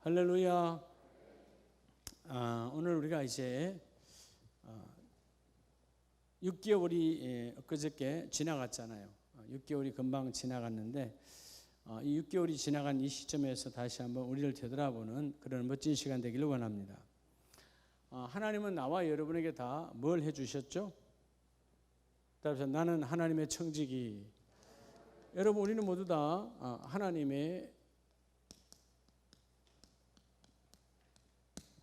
할렐루야. 오늘 우리가 이제 6개월이 엊그저께 지나갔잖아요. 6개월이 금방 지나갔는데 이 6개월이 지나간 이 시점에서 다시 한번 우리를 되돌아보는 그런 멋진 시간 되기를 원합니다. 하나님은 나와 여러분에게 다 뭘 해주셨죠? 따라서 나는 하나님의 청지기. 여러분, 우리는 모두 다 하나님의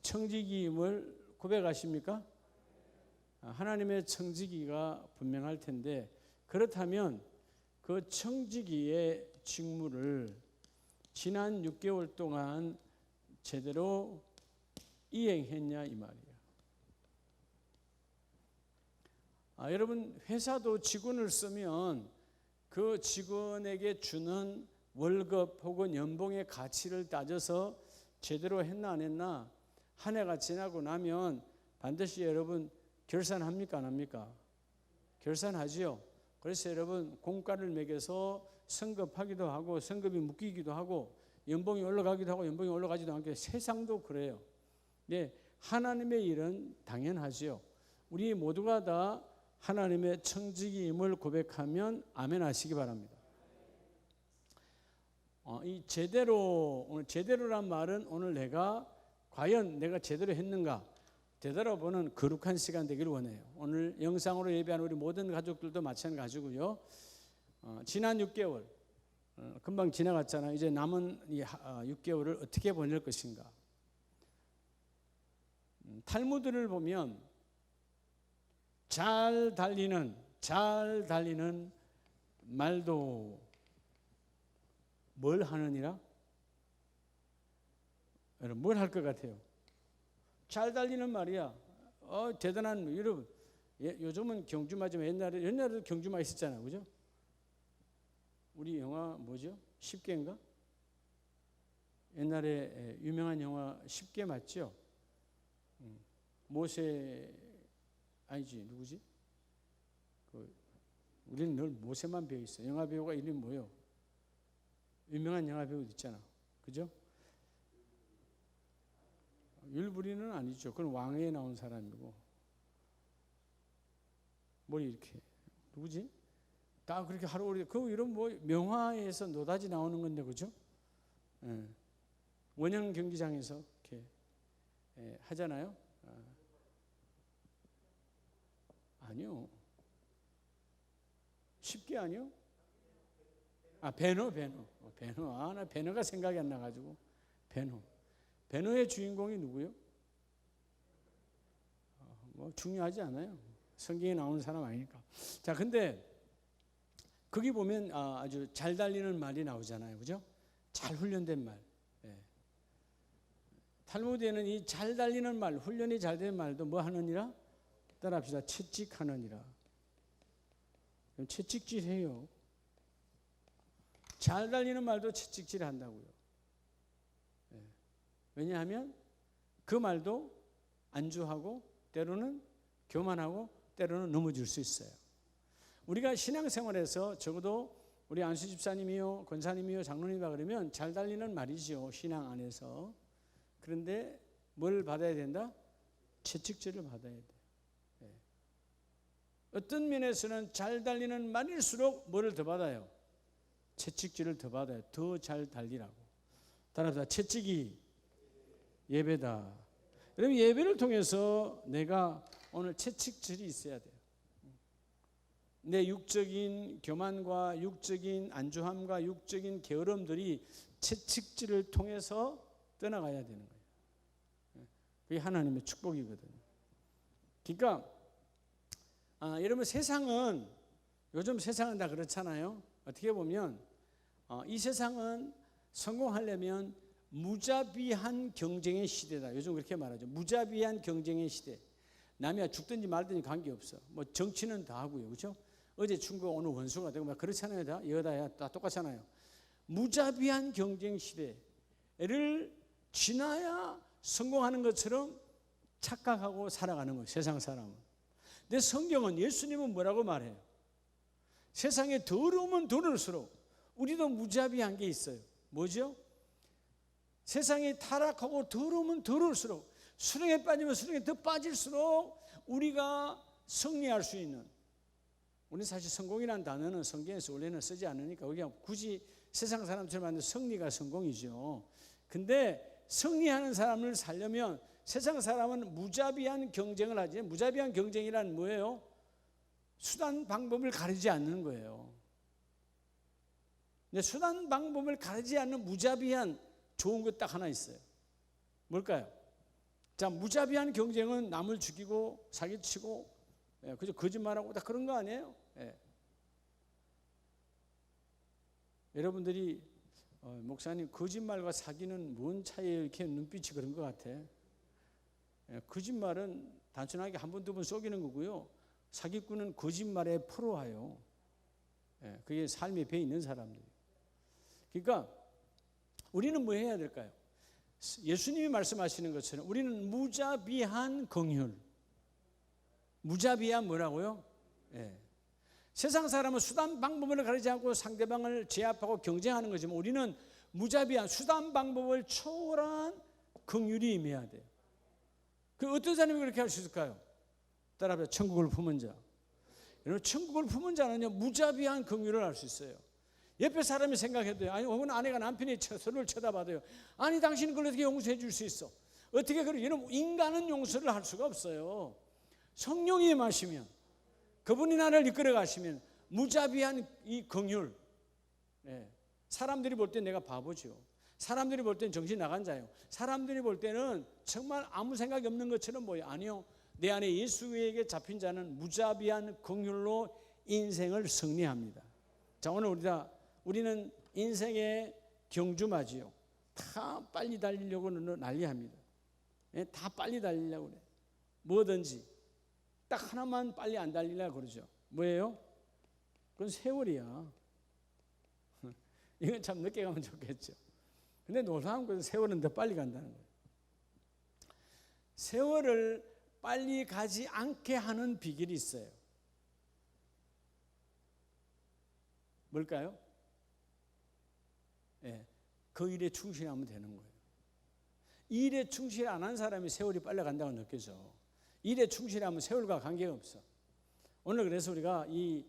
청지기임을 고백하십니까? 하나님의 청지기가 분명할 텐데, 그렇다면 그 청지기의 직무를 지난 6개월 동안 제대로 이행했냐 이 말이에요. 여러분, 회사도 직원을 쓰면 그 직원에게 주는 월급 혹은 연봉의 가치를 따져서 제대로 했나 안 했나 한 해가 지나고 나면 반드시 여러분 결산합니까 안 합니까? 결산하지요. 그래서 여러분 공과를 매겨서 성급하기도 하고 성급이 묶이기도 하고 연봉이 올라가기도 하고 연봉이 올라가지도 않게 세상도 그래요. 네, 하나님의 일은 당연하지요. 우리 모두가 다 하나님의 청지기임을 고백하면 아멘 하시기 바랍니다. 이 제대로, 오늘 제대로란 말은 오늘 내가 과연 내가 제대로 했는가 되돌아보는 거룩한 시간 되기를 원해요. 오늘 영상으로 예배하는 우리 모든 가족들도 마찬가지고요. 지난 6개월 금방 지나갔잖아요. 이제 남은 이 6개월을 어떻게 보낼 것인가. 탈무드를 보면 잘 달리는 말도 뭘 하느니라? 여러분 뭘 할 것 같아요? 잘 달리는 말이야. 대단한 여러분. 요즘은 경주마지만 옛날에도 경주마 있었잖아요, 그죠? 우리 영화 뭐죠? 10개인가? 옛날에 유명한 영화 10개 맞죠? 모세 아니지 누구지? 우리는 늘 모세만 배워 있어. 영화 배우가 이름이 뭐요? 유명한 영화 배우 있잖아, 그죠? 율브리는 아니죠. 그건 왕에 나온 사람이고. 뭐 이렇게 누구지? 다 그렇게 하루 오래 그 이런 뭐 명화에서 노다지 나오는 건데, 그죠? 원형 경기장에서 이렇게 하잖아요. 아니요. 쉽게 아니요? 배너. 나 배너가 생각이 안 나가지고. 배너의 주인공이 누구요? 뭐 중요하지 않아요. 성경에 나오는 사람 아니니까. 자, 근데 거기 보면 아주 잘 달리는 말이 나오잖아요, 그죠? 잘 훈련된 말. 탈무드에는 이 잘 달리는 말, 훈련이 잘 된 말도 뭐 하느니라? 따라합시다. 채찍하느니라. 채찍질해요. 잘 달리는 말도 채찍질 한다고요. 왜냐하면 그 말도 안주하고 때로는 교만하고 때로는 넘어질 수 있어요. 우리가 신앙생활에서 적어도 우리 안수 집사님이요, 권사님이요, 장로님이라 그러면 잘 달리는 말이죠, 신앙 안에서. 그런데 뭘 받아야 된다? 채찍질을 받아야 돼. 어떤 면에서는 잘 달리는 말일수록 뭐를 더 받아요? 채찍질을 더 받아요. 더 잘 달리라고. 따라서 채찍이 예배다. 여러분, 예배를 통해서 내가 오늘 채찍질이 있어야 돼요. 내 육적인 교만과 육적인 안주함과 육적인 게으름들이 채찍질을 통해서 떠나가야 되는 거예요. 그게 하나님의 축복이거든요. 그러니까 여러분, 세상은 요즘 세상은 다 그렇잖아요. 어떻게 보면 이 세상은 성공하려면 무자비한 경쟁의 시대다. 요즘 그렇게 말하죠. 무자비한 경쟁의 시대. 남이야 죽든지 말든지 관계없어. 뭐 정치는 다 하고요, 그렇죠? 어제 친구가 오늘 원수가 되고 막 그렇잖아요. 다 여다야 다 똑같잖아요. 무자비한 경쟁 시대를 지나야 성공하는 것처럼 착각하고 살아가는 거예요, 세상 사람은. 근데 성경은, 예수님은 뭐라고 말해요? 세상에 더러우면 더러울수록 우리도 무자비한 게 있어요. 뭐죠? 세상이 타락하고 더러우면 더러울수록, 수렁에 빠지면 수렁에 더 빠질수록 우리가 승리할 수 있는, 우리 사실 성공이라는 단어는 성경에서 원래는 쓰지 않으니까 그냥 굳이 세상 사람처럼 하는데 승리가 성공이죠. 근데 승리하는 사람을 살려면 세상 사람은 무자비한 경쟁을 하지. 무자비한 경쟁이란 뭐예요? 수단 방법을 가리지 않는 거예요. 근데 수단 방법을 가리지 않는 무자비한 좋은 것 딱 하나 있어요. 뭘까요? 자, 무자비한 경쟁은 남을 죽이고 사기치고 그저 거짓말하고 다 그런 거 아니에요? 예. 여러분들이 목사님 거짓말과 사기는 뭔 차이예요? 이렇게 눈빛이 그런 것 같아. 예, 거짓말은 단순하게 한 번, 두 번 속이는 거고요. 사기꾼은 거짓말에 프로예요. 예, 그게 삶에 배 있는 사람들. 그러니까 우리는 뭐 해야 될까요? 예수님이 말씀하시는 것처럼 우리는 무자비한 긍휼. 무자비한 뭐라고요? 예. 세상 사람은 수단 방법을 가리지 않고 상대방을 제압하고 경쟁하는 거지만 우리는 무자비한 수단 방법을 초월한 긍휼이 임해야 돼요. 그 어떤 사람이 그렇게 할 수 있을까요? 따라합시다. 천국을 품은 자. 여러분, 천국을 품은 자는요 무자비한 긍휼을 할 수 있어요. 옆에 사람이 생각해도요. 아니, 혹은 아내가 남편이 서로를 쳐다봐도요. 아니, 당신은 그걸 어떻게 용서해 줄 수 있어? 어떻게 그래? 여러분, 인간은 용서를 할 수가 없어요. 성령이 임하시면, 그분이 나를 이끌어 가시면 무자비한 이 긍휼. 예. 사람들이 볼 때 내가 바보죠. 사람들이 볼 때는 정신 나간 자예요. 사람들이 볼 때는 정말 아무 생각이 없는 것처럼 보여요. 아니요. 내 안에 예수에게 잡힌 자는 무자비한 긍휼로 인생을 승리합니다. 자, 오늘 우리는 인생의 경주마지요. 다 빨리 달리려고 난리합니다. 예, 다 빨리 달리려고 그래. 뭐든지 딱 하나만 빨리 안 달리려고 그러죠. 뭐예요? 그건 세월이야. 이건 참 늦게 가면 좋겠죠. 근데 놀라운 것은 세월은 더 빨리 간다는 거예요. 세월을 빨리 가지 않게 하는 비결이 있어요. 뭘까요? 예, 그 일에 충실하면 되는 거예요. 이 일에 충실 안 한 사람이 세월이 빨리 간다고 느껴져. 일에 충실하면 세월과 관계가 없어. 오늘 그래서 우리가 이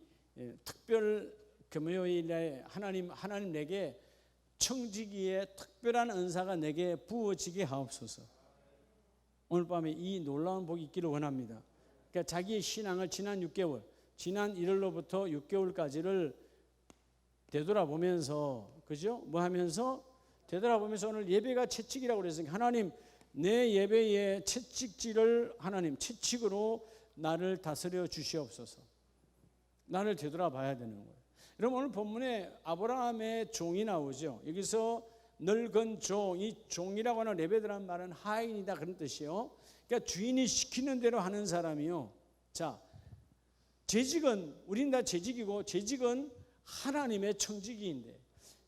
특별 금요일에 하나님 내게 청지기의 특별한 은사가 내게 부어지게 하옵소서. 오늘 밤에 이 놀라운 복이 있기를 원합니다. 그러니까 자기의 신앙을 지난 6개월, 지난 1월로부터 6개월까지를 되돌아보면서, 그죠? 뭐 하면서? 되돌아보면서 오늘 예배가 채찍이라고 그랬으니까 하나님, 내 예배의 채찍질을 하나님, 채찍으로 나를 다스려 주시옵소서. 나를 되돌아봐야 되는 거예요. 여러분, 오늘 본문에 아브라함의 종이 나오죠. 여기서 늙은 종, 이 종이라고 하는 레베드라는 말은 하인이다 그런 뜻이요. 그러니까 주인이 시키는 대로 하는 사람이요. 자, 재직은 우리는 다 재직이고 재직은 하나님의 청지기인데,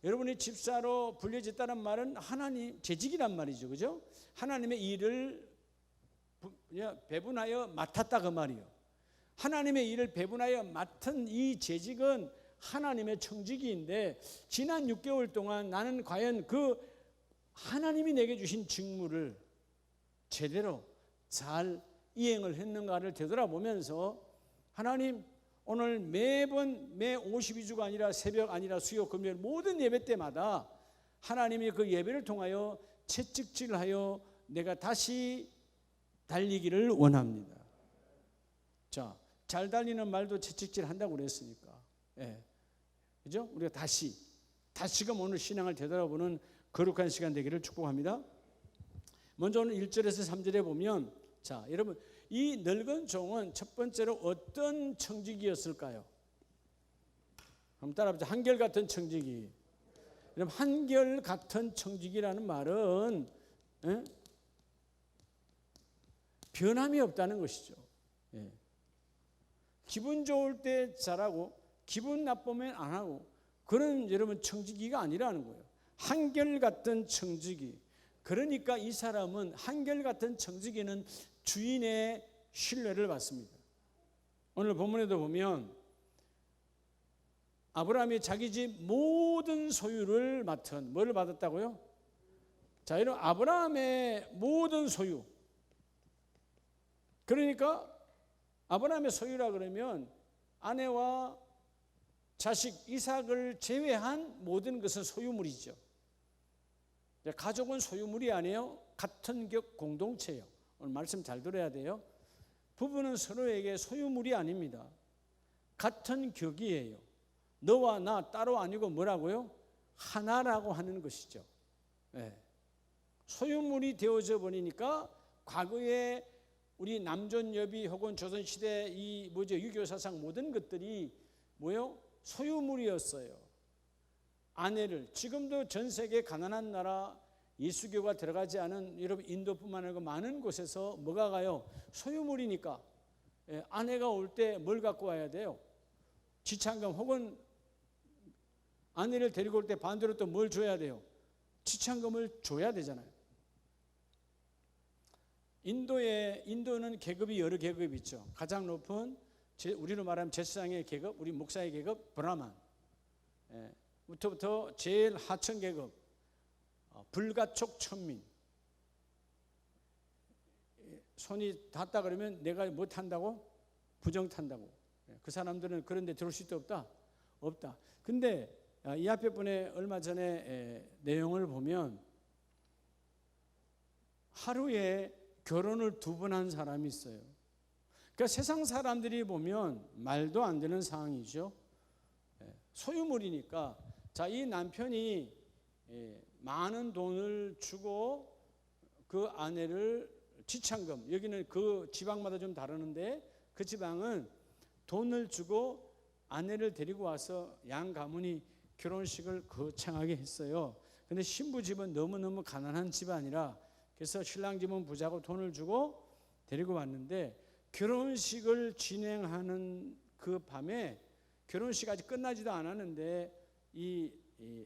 여러분이 집사로 불려졌다는 말은 하나님 재직이란 말이죠, 그죠? 하나님의 일을 배분하여 맡았다 그 말이요. 하나님의 일을 배분하여 맡은 이 재직은 하나님의 청지기인데, 지난 6개월 동안 나는 과연 그 하나님이 내게 주신 직무를 제대로 잘 이행을 했는가를 되돌아보면서, 하나님, 오늘 매번 매 52주가 아니라 새벽 아니라 수요 금요일 모든 예배 때마다 하나님이 그 예배를 통하여 채찍질하여 내가 다시 달리기를 원합니다. 자, 잘 달리는 말도 채찍질 한다고 그랬으니까. 예. 그죠? 우리가 다시금 오늘 신앙을 되돌아보는 거룩한 시간 되기를 축복합니다. 먼저 오늘 1절에서 3절에 보면, 자, 여러분, 이 늙은 종은 첫 번째로 어떤 청지기였을까요? 한번 따라합시다. 한결같은 청지기. 여러분, 한결같은 청지기라는 말은 변함이 없다는 것이죠. 예. 기분 좋을 때 잘하고 기분 나쁘면 안 하고 그런 여러분 청지기가 아니라는 거예요. 한결같은 청지기. 그러니까 이 사람은, 한결같은 청지기는 주인의 신뢰를 받습니다. 오늘 본문에도 보면 아브라함이 자기 집 모든 소유를 맡은, 뭐를 받았다고요? 자, 이런 아브라함의 모든 소유. 그러니까 아브라함의 소유라 그러면 아내와 자식 이삭을 제외한 모든 것은 소유물이죠. 가족은 소유물이 아니에요. 같은 격 공동체예요. 오늘 말씀 잘 들어야 돼요. 부부는 서로에게 소유물이 아닙니다. 같은 격이에요. 너와 나 따로 아니고 뭐라고요? 하나라고 하는 것이죠. 네. 소유물이 되어져 버리니까 과거에 우리 남존여비 혹은 조선시대 이 유교 사상 모든 것들이 뭐요? 소유물이었어요. 아내를, 지금도 전 세계 가난한 나라 예수교가 들어가지 않은 여러분 인도뿐만 아니고 많은 곳에서 뭐가 가요? 소유물이니까. 아내가 올 때 뭘 갖고 와야 돼요? 지참금, 혹은 아내를 데리고 올 때 반대로 또 뭘 줘야 돼요? 지참금을 줘야 되잖아요. 인도는 계급이 여러 계급이 있죠. 가장 높은 우리로 말하면 제사장의 계급, 우리 목사의 계급 브라만, 부터 제일 하층 계급 불가촉 천민. 손이 닿다 그러면 내가 뭐 탄다고? 부정 탄다고. 그 사람들은 그런 데 들어올 수 있다 없다? 없다. 근데 이 앞에 분의 얼마 전에 내용을 보면 하루에 결혼을 2번 한 사람이 있어요. 그러니까 세상 사람들이 보면 말도 안 되는 상황이죠. 소유물이니까. 자, 이 남편이 많은 돈을 주고 그 아내를 지참금, 여기는 그 지방마다 좀 다르는데 그 지방은 돈을 주고 아내를 데리고 와서 양 가문이 결혼식을 거창하게 했어요. 근데 신부 집은 너무너무 가난한 집안이라 그래서 신랑 집은 부자고 돈을 주고 데리고 왔는데 결혼식을 진행하는 그 밤에 결혼식 아직 끝나지도 않았는데 이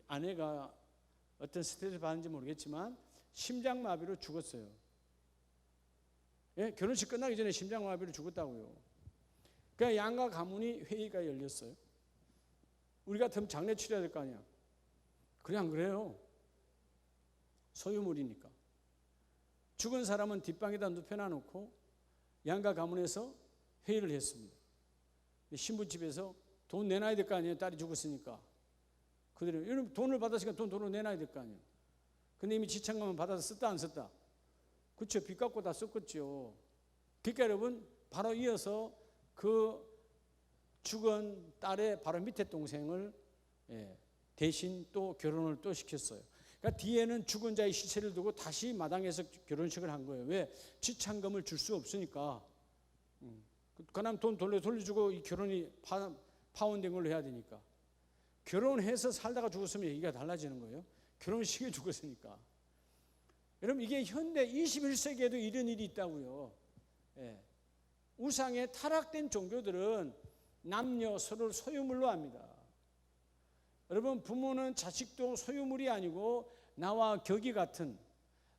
아내가 어떤 스트레스를 받는지 모르겠지만 심장마비로 죽었어요. 예? 결혼식 끝나기 전에 심장마비로 죽었다고요. 그러니까 양가 가문이 회의가 열렸어요. 우리 같으면 장례 치러야 될 거 아니야. 그래 안 그래요? 소유물이니까. 죽은 사람은 뒷방에다 눕혀놔놓고 양가 가문에서 회의를 했습니다. 신부 집에서 돈 내놔야 될 거 아니에요. 딸이 죽었으니까. 그들은 여러분 돈을 받았으니까 돈으로 내놔야 될 거 아니에요. 근데 이미 지참금은 받아서 썼다 안 썼다? 그렇죠. 빚 갚고 다 썼겠죠. 그러니까 여러분 바로 이어서 그 죽은 딸의 바로 밑에 동생을 대신 또 결혼을 또 시켰어요. 그러니까 뒤에는 죽은 자의 시체를 두고 다시 마당에서 결혼식을 한 거예요. 왜? 지참금을 줄 수 없으니까. 그럼 돈 돌려주고 이 결혼이 파혼된 걸로 해야 되니까. 결혼해서 살다가 죽었으면 얘기가 달라지는 거예요. 결혼식에 죽었으니까. 여러분 이게 현대 21세기에도 이런 일이 있다고요. 우상에 타락된 종교들은 남녀 서로를 소유물로 합니다. 여러분 부모는 자식도 소유물이 아니고 나와 격이 같은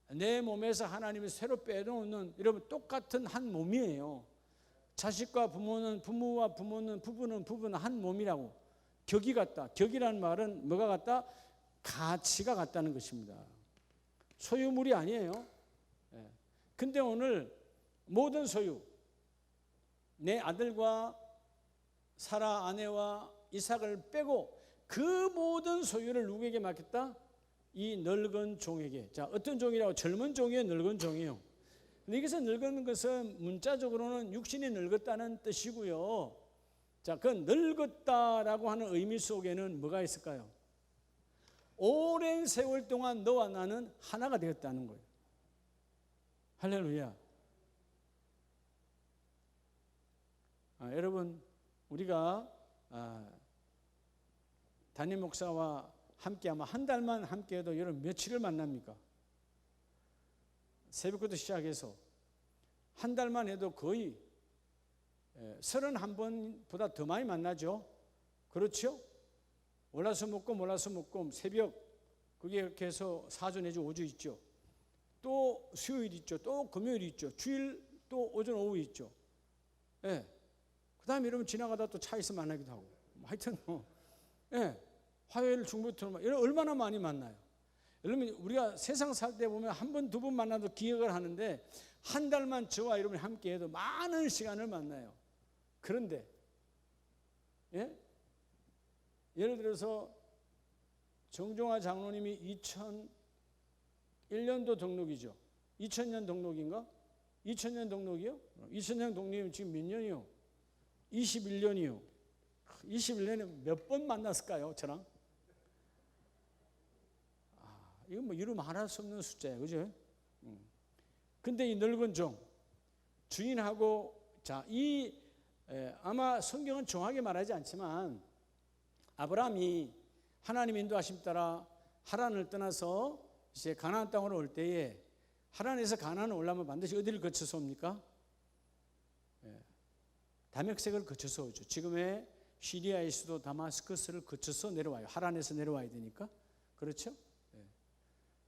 내 몸에서 하나님이 새로 빼놓는 여러분 똑같은 한 몸이에요. 자식과 부모는 부모와 부부는 한 몸이라고. 격이 같다. 격이라는 말은 뭐가 같다? 가치가 같다는 것입니다. 소유물이 아니에요. 근데 오늘 모든 소유, 내 아들과 사라 아내와 이삭을 빼고 그 모든 소유를 누구에게 맡겼다? 이 늙은 종에게. 자, 어떤 종이라고? 젊은 종이에요, 늙은 종이에요. 근데 여기서 늙은 것은 문자적으로는 육신이 늙었다는 뜻이고요. 자, 그 늙었다라고 하는 의미 속에는 뭐가 있을까요? 오랜 세월 동안 너와 나는 하나가 되었다는 거예요. 할렐루야. 여러분 우리가 담임 목사와 함께 아마 한 달만 함께해도 여러분 며칠을 만납니까? 새벽부터 시작해서 한 달만 해도 거의 31번보다 더 많이 만나죠. 그렇죠? 월화수목금 새벽 그게 이렇게 해서 4주 내지 5주 있죠. 또 수요일 있죠. 또 금요일 있죠. 주일 또 오전 오후 있죠. 예. 그 다음에 여러분 지나가다 또 차에서 만나기도 하고 하여튼 화요일 중부터 얼마나 많이 만나요. 여러분 우리가 세상 살 때 보면 한 번, 두 번 만나도 기억을 하는데 한 달만 저와 여러분이 함께 해도 많은 시간을 만나요. 그런데 예를 들어서 정종화 장로님이 2001년도 등록이죠. 2000년 등록인가? 2000년 등록이요? 2000년 등록이면 지금 몇 년이요? 21년이요. 21년에 몇 번 만났을까요? 저랑? 이건 뭐 이루 말할 수 없는 숫자예요. 그죠? 근데 이 늙은 종, 주인하고, 아마 성경은 정확하게 말하지 않지만, 아브라함이 하나님 인도하심 따라 하란을 떠나서 이제 가나안 땅으로 올 때에, 하란에서 가나안을 오려면 반드시 어디를 거쳐서 옵니까? 다메섹을 거쳐서 오죠. 지금의 시리아의 수도 다마스커스를 거쳐서 내려와요. 하란에서 내려와야 되니까. 그렇죠?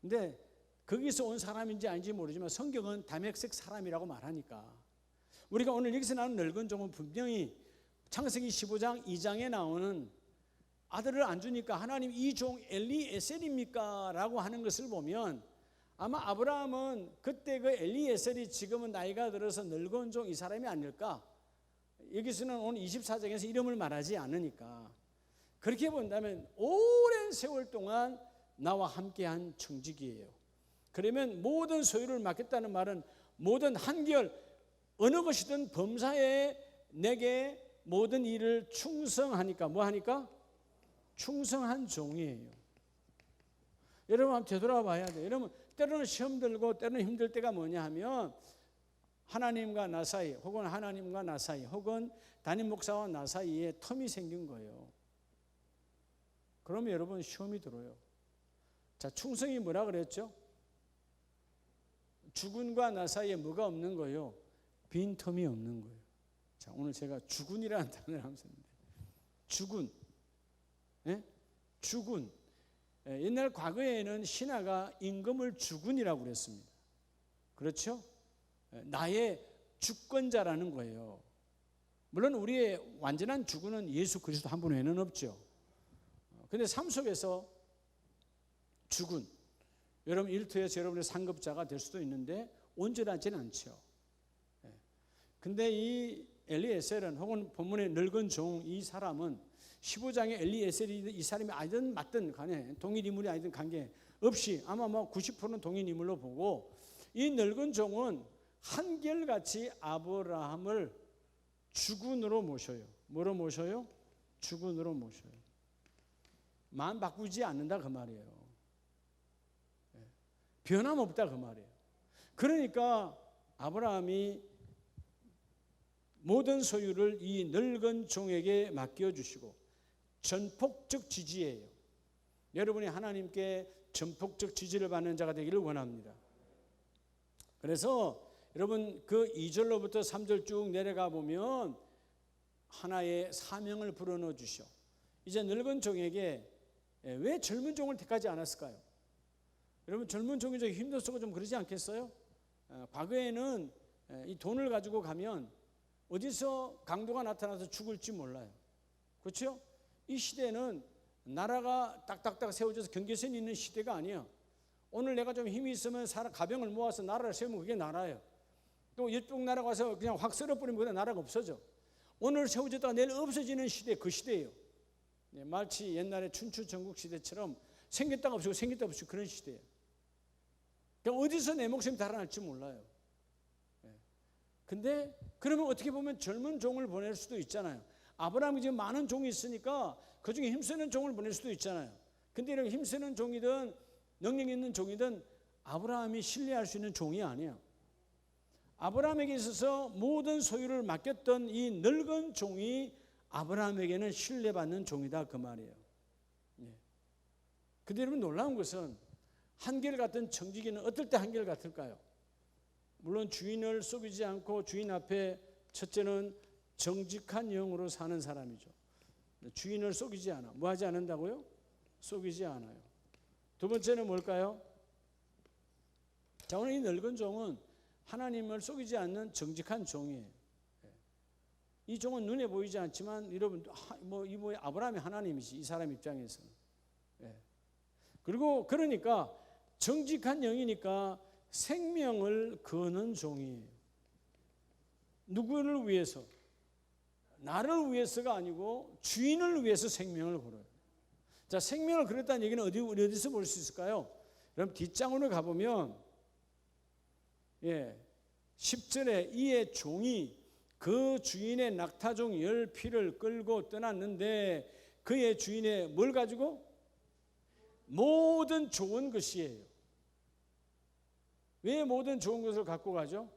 근데 거기서 온 사람인지 아닌지 모르지만 성경은 다메섹 사람이라고 말하니까 우리가 오늘 여기서 나오는 늙은 종은 분명히 창세기 15장 2장에 나오는 아들을 안 주니까 하나님 이 종 엘리에셀입니까? 라고 하는 것을 보면 아마 아브라함은 그때 그 엘리에셀이 지금은 나이가 들어서 늙은 종 이 사람이 아닐까? 여기서는 오늘 24장에서 이름을 말하지 않으니까 그렇게 본다면 오랜 세월 동안 나와 함께한 청직이에요. 그러면 모든 소유를 맡겼다는 말은 모든 한결 어느 것이든 범사에 내게 모든 일을 충성하니까 뭐 하니까? 충성한 종이에요. 여러분 한번 되돌아 봐야 돼요. 여러분 때로는 시험 들고 때로는 힘들 때가 뭐냐 하면 하나님과 나 사이 혹은 하나님과 나 사이 혹은 담임 목사와 나 사이에 텀이 생긴 거예요. 그러면 여러분 시험이 들어요. 자, 충성이 뭐라 그랬죠? 주군과 나 사이에 뭐가 없는 거예요? 빈텀이 없는 거예요. 자, 오늘 제가 주군이라는 단어를 하면서 했는데 주군, 주군. 옛날 과거에는 신하가 임금을 주군이라고 그랬습니다. 그렇죠? 나의 주권자라는 거예요. 물론 우리의 완전한 주군은 예수 그리스도 한 분 외에는 없죠. 그런데 삶 속에서 주군, 여러분 일터에서 여러분의 상급자가 될 수도 있는데 온전하지는 않죠. 근데 이 엘리에셀은 혹은 본문의 늙은 종 이 사람은 15장의 엘리에셀이 이 사람이 아니든 맞든 간에 동일 인물이 아니든 관계 없이 아마 뭐 90%는 동일 인물로 보고 이 늙은 종은 한결같이 아브라함을 주군으로 모셔요. 뭐로 모셔요? 주군으로 모셔요. 마음 바꾸지 않는다 그 말이에요. 변함없다 그 말이에요. 그러니까 아브라함이 모든 소유를 이 늙은 종에게 맡겨주시고 전폭적 지지예요. 여러분이 하나님께 전폭적 지지를 받는 자가 되기를 원합니다. 그래서 여러분 그 2절로부터 3절 쭉 내려가 보면 하나의 사명을 불어넣어 주셔. 이제 늙은 종에게 왜 젊은 종을 택하지 않았을까요? 여러분 젊은 종이 좀 힘들었고 좀 그러지 않겠어요? 과거에는 이 돈을 가지고 가면 어디서 강도가 나타나서 죽을지 몰라요. 그렇죠? 이 시대는 나라가 딱딱딱 세워져서 경계선이 있는 시대가 아니에요. 오늘 내가 좀 힘이 있으면 가병을 모아서 나라를 세우면 그게 나라예요. 또 이쪽 나라가 와서 그냥 확 쓸어버리면 그냥 나라가 없어져. 오늘 세워졌다가 내일 없어지는 시대, 그 시대예요. 마치 옛날에 춘추 전국 시대처럼 생겼다가 없어지고 생겼다가 없어지고 그런 시대예요. 그러니까 어디서 내 목숨이 달아날지 몰라요. 근데 그러면 어떻게 보면 젊은 종을 보낼 수도 있잖아요. 아브라함이 지금 많은 종이 있으니까 그중에 힘쓰는 종을 보낼 수도 있잖아요. 근데 이렇게 힘쓰는 종이든 능력 있는 종이든 아브라함이 신뢰할 수 있는 종이 아니에요. 아브라함에게 있어서 모든 소유를 맡겼던 이 늙은 종이 아브라함에게는 신뢰받는 종이다 그 말이에요. 근데 여러분 놀라운 것은 한결같은 청지기는 어떨 때 한결같을까요? 물론 주인을 속이지 않고 주인 앞에 첫째는 정직한 영으로 사는 사람이죠. 주인을 속이지 않아. 뭐 하지 않는다고요? 속이지 않아요. 두 번째는 뭘까요? 자, 오늘 이 늙은 종은 하나님을 속이지 않는 정직한 종이에요. 이 종은 눈에 보이지 않지만 여러분 뭐 아브라함이 하나님이지 이 사람 입장에서는. 그리고 그러니까 정직한 영이니까 생명을 거는 종이에요. 누구를 위해서? 나를 위해서가 아니고 주인을 위해서 생명을 걸어요. 자, 생명을 걸었다는 얘기는 어디서 볼 수 있을까요? 그럼 뒷장으로 가보면 10절에 이의 종이 그 주인의 낙타종 10피를 끌고 떠났는데 그의 주인의 뭘 가지고? 모든 좋은 것이에요. 왜 모든 좋은 것을 갖고 가죠?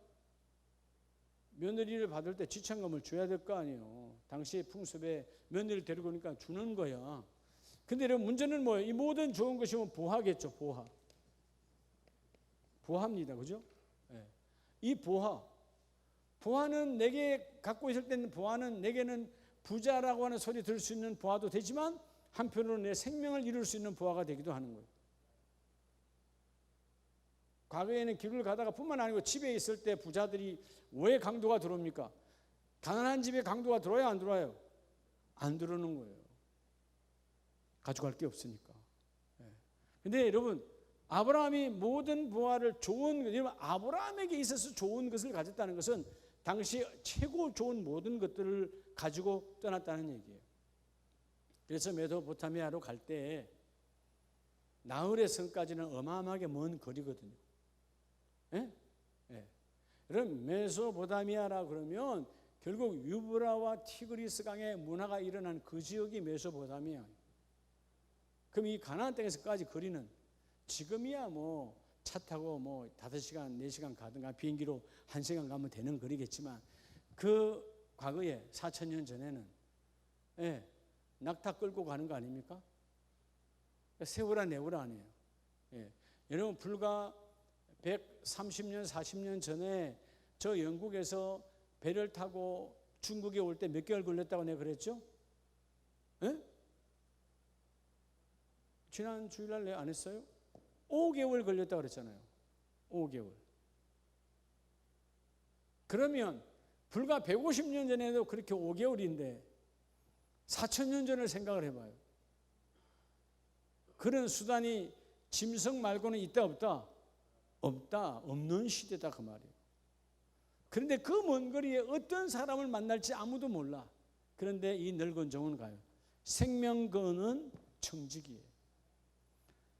며느리를 받을 때 지참금을 줘야 될 거 아니에요. 당시의 풍습에 며느리를 데리고 오니까 주는 거야. 근데 여러분 문제는 뭐예요? 이 모든 좋은 것이면 보화겠죠. 보화입니다. 그죠? 이 보화는 내게 갖고 있을 때는 보화는 내게는 부자라고 하는 소리 들을 수 있는 보화도 되지만 한편으로는 내 생명을 이룰 수 있는 보화가 되기도 하는 거예요. 과거에는 길을 가다가 뿐만 아니고 집에 있을 때 부자들이 왜 강도가 들어옵니까? 가난한 집에 강도가 들어와요, 안 들어와요? 안 들어오는 거예요. 가져갈 게 없으니까. 근데 여러분, 아브라함이 모든 보화를 여러분 아브라함에게 있어서 좋은 것을 가졌다는 것은 당시 최고 좋은 모든 것들을 가지고 떠났다는 얘기예요. 그래서 메소포타미아로 갈 때 나홀의 성까지는 어마어마하게 먼 거리거든요. 그럼 메소포타미아라 그러면 결국 유브라와 티그리스 강의 문화가 일어난 그 지역이 메소포타미아. 그럼 이 가나안 땅에서까지 거리는 지금이야 뭐 차 타고 뭐 5시간, 4시간 가든가 비행기로 1시간 가면 되는 거리겠지만 그 과거에 4,000년 전에는 낙타 끌고 가는 거 아닙니까? 세월아 네월아 아니에요. 여러분 불과 130년, 40년 전에 저 영국에서 배를 타고 중국에 올 때 몇 개월 걸렸다고 내가 그랬죠? 지난 주일날 내가 안 했어요? 5개월 걸렸다고 그랬잖아요. 5개월. 그러면 불과 150년 전에도 그렇게 5개월인데 4,000년 전을 생각을 해봐요. 그런 수단이 짐승 말고는 있다 없다? 없다. 없는 시대다 그 말이에요. 그런데 그 먼 거리에 어떤 사람을 만날지 아무도 몰라. 그런데 이 늙은 종은 가요. 생명 거는 청직이에요.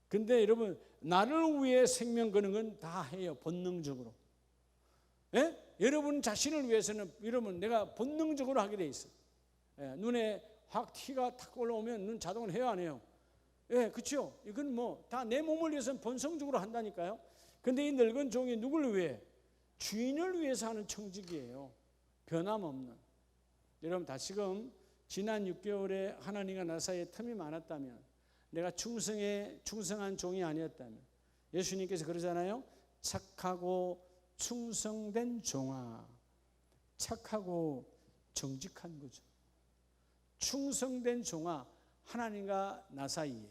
근데 여러분 나를 위해 생명 거는 건 다 해요. 본능적으로. 여러분 자신을 위해서는 여러분 내가 본능적으로 하게 돼 있어요. 눈에 확 티가 탁 올라오면 눈 자동으로 해요 안 해요? 그렇죠. 이건 뭐 다 내 몸을 위해서는 본성적으로 한다니까요. 근데 이 늙은 종이 누구를 위해? 주인을 위해서 하는 청직이에요. 변함없는. 여러분 다시금 지난 6개월에 하나님과 나 사이에 틈이 많았다면 내가 충성한 종이 아니었다면 예수님께서 그러잖아요. 착하고 충성된 종아. 착하고 정직한 거죠. 충성된 종아. 하나님과 나 사이에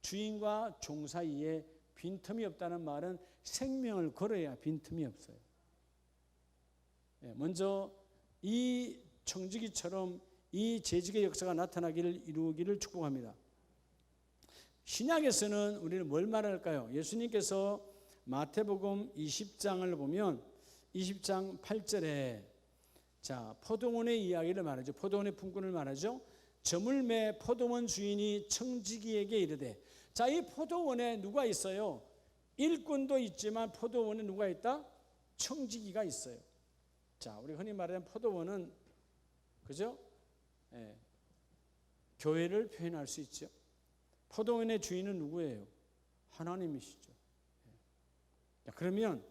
주인과 종 사이에 빈틈이 없다는 말은 생명을 걸어야 빈틈이 없어요. 먼저 이 청지기처럼 이 재직의 역사가 나타나기를 이루기를 축복합니다. 신약에서는 우리는 뭘 말할까요? 예수님께서 마태복음 20장을 보면 20장 8절에 자 포도원의 이야기를 말하죠. 포도원의 품꾼을 말하죠. 저물 매 포도원 주인이 청지기에게 이르되 자 이 포도원에 누가 있어요? 일꾼도 있지만 포도원에 누가 있다? 청지기가 있어요. 자 우리 흔히 말하는 포도원은 그죠? 교회를 표현할 수 있죠. 포도원의 주인은 누구예요? 하나님이시죠. 그러면